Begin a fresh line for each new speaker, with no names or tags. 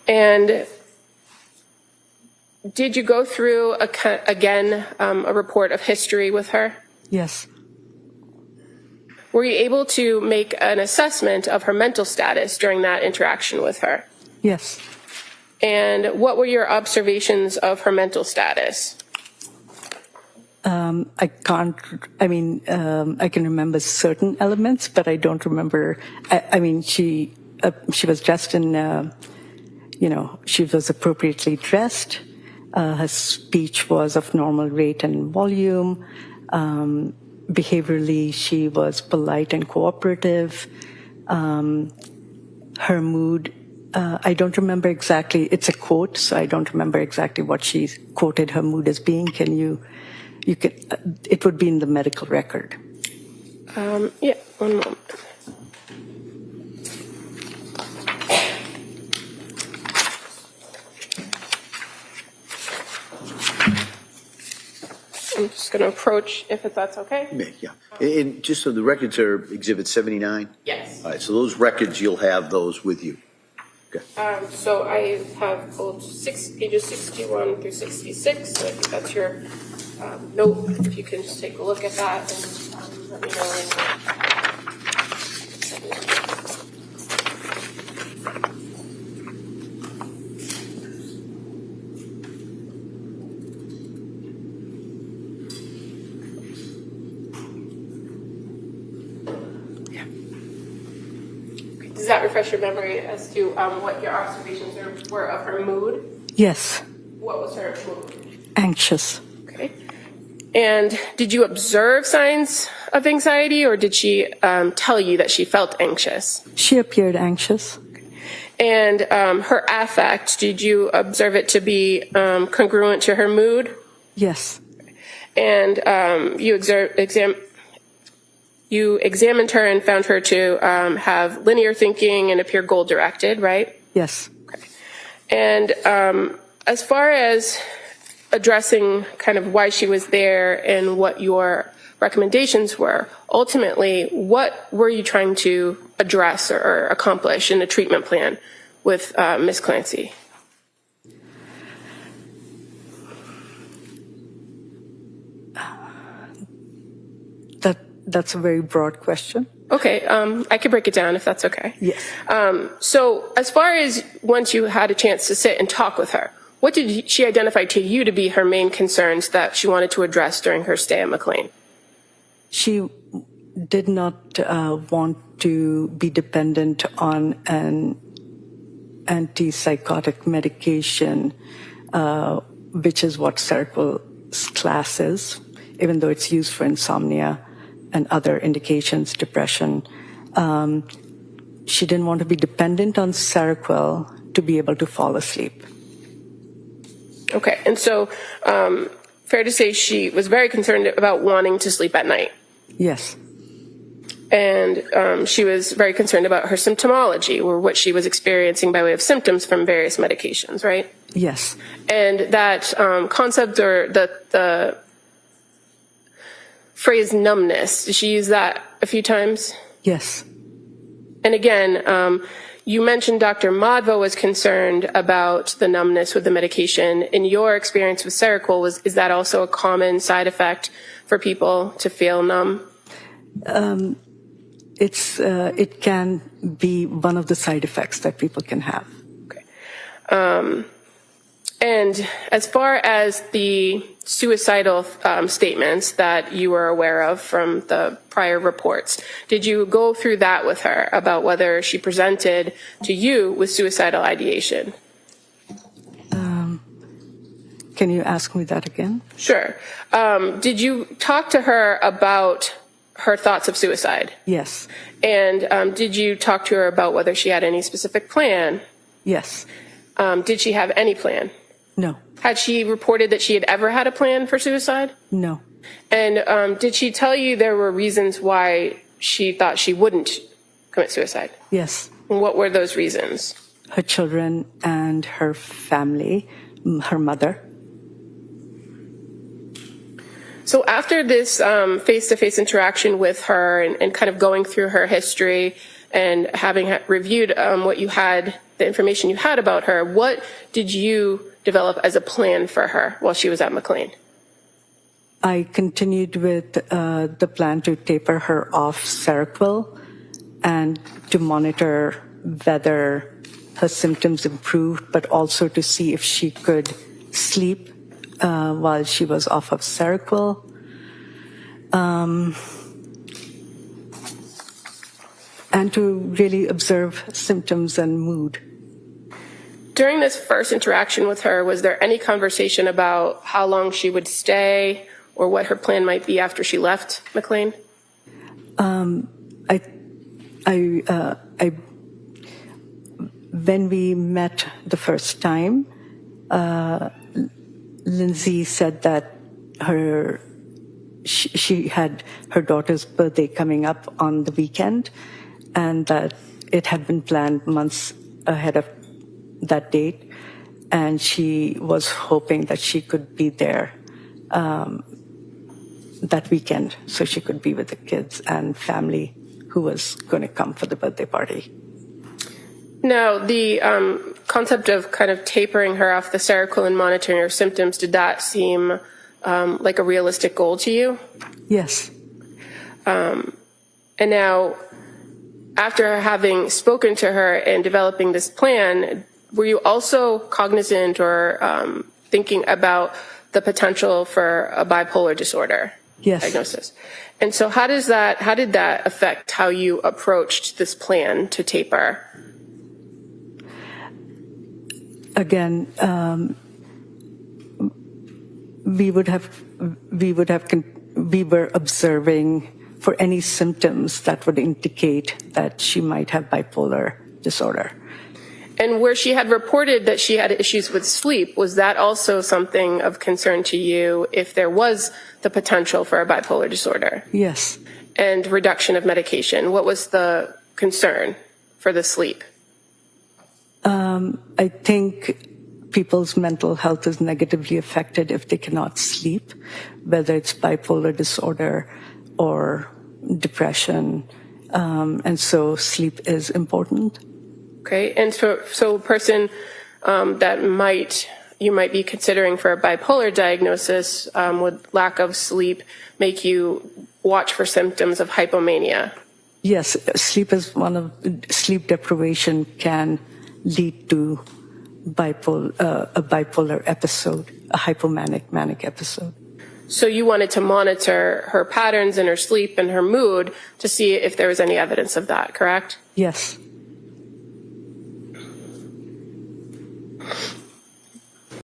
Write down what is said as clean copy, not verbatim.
And did you go through, again, a report of history with her?
Yes.
Were you able to make an assessment of her mental status during that interaction with her?
Yes.
And what were your observations of her mental status?
I can remember certain elements, but I don't remember. She was dressed in, she was appropriately dressed. Her speech was of normal rate and volume. Behaviorally, she was polite and cooperative. Her mood, I don't remember exactly. It's a quote, so I don't remember exactly what she quoted her mood as being. It would be in the medical record.
Yeah, one moment. I'm just going to approach, if that's okay.
Yeah. And just so the records are Exhibit 79?
Yes.
All right, so those records, you'll have those with you. Okay.
So I have pulled pages 61 through 66. So I think that's your note. If you can just take a look at that and let me know. Does that refresh your memory as to what your observations were of her mood?
Yes.
What was her mood?
Anxious.
Okay. And did you observe signs of anxiety, or did she tell you that she felt anxious?
She appeared anxious.
And her affect, did you observe it to be congruent to her mood?
Yes.
And you examined her and found her to have linear thinking and appear goal-directed, right?
Yes.
Okay. And as far as addressing kind of why she was there and what your recommendations were, ultimately, what were you trying to address or accomplish in a treatment plan with Ms. Clancy?
That's a very broad question.
Okay, I could break it down if that's okay.
Yes.
So as far as once you had a chance to sit and talk with her, what did she identify to you to be her main concerns that she wanted to address during her stay at McLean?
She did not want to be dependent on an antipsychotic medication, which is what Seroquel's class is, even though it's used for insomnia and other indications, depression. She didn't want to be dependent on Seroquel to be able to fall asleep.
Okay, and so fair to say she was very concerned about wanting to sleep at night.
Yes.
And she was very concerned about her symptomology, or what she was experiencing by way of symptoms from various medications, right?
Yes.
And that concept, or the phrase numbness, did she use that a few times?
Yes.
And again, you mentioned Dr. Madhva was concerned about the numbness with the medication. In your experience with Seroquel, is that also a common side effect for people to feel numb?
It can be one of the side effects that people can have.
Okay. And as far as the suicidal statements that you were aware of from the prior reports, did you go through that with her about whether she presented to you with suicidal ideation?
Can you ask me that again?
Sure. Did you talk to her about her thoughts of suicide?
Yes.
And did you talk to her about whether she had any specific plan?
Yes.
Did she have any plan?
No.
Had she reported that she had ever had a plan for suicide?
No.
And did she tell you there were reasons why she thought she wouldn't commit suicide?
Yes.
And what were those reasons?
Her children and her family, her mother.
So after this face-to-face interaction with her and kind of going through her history and having reviewed what you had, the information you had about her, what did you develop as a plan for her while she was at McLean?
I continued with the plan to taper her off Seroquel and to monitor whether her symptoms improved, but also to see if she could sleep while she was off of Seroquel. And to really observe symptoms and mood.
During this first interaction with her, was there any conversation about how long she would stay or what her plan might be after she left McLean?
When we met the first time, Lindsay said that she had her daughter's birthday coming up on the weekend, and that it had been planned months ahead of that date, and she was hoping that she could be there that weekend so she could be with the kids and family who was going to come for the birthday party.
Now, the concept of kind of tapering her off the Seroquel and monitoring her symptoms, did that seem like a realistic goal to you?
Yes.
And now, after having spoken to her and developing this plan, were you also cognizant or thinking about the potential for a bipolar disorder diagnosis? And so how did that affect how you approached this plan to taper?
Again, we were observing for any symptoms that would indicate that she might have bipolar disorder.
And where she had reported that she had issues with sleep, was that also something of concern to you if there was the potential for a bipolar disorder?
Yes.
And reduction of medication, what was the concern for the sleep?
I think people's mental health is negatively affected if they cannot sleep, whether it's bipolar disorder or depression, and so sleep is important.
Okay, and so a person that you might be considering for a bipolar diagnosis would lack of sleep make you watch for symptoms of hypomania?
Yes, sleep deprivation can lead to a bipolar episode, a manic episode.
So you wanted to monitor her patterns in her sleep and her mood to see if there was any evidence of that, correct?
Yes.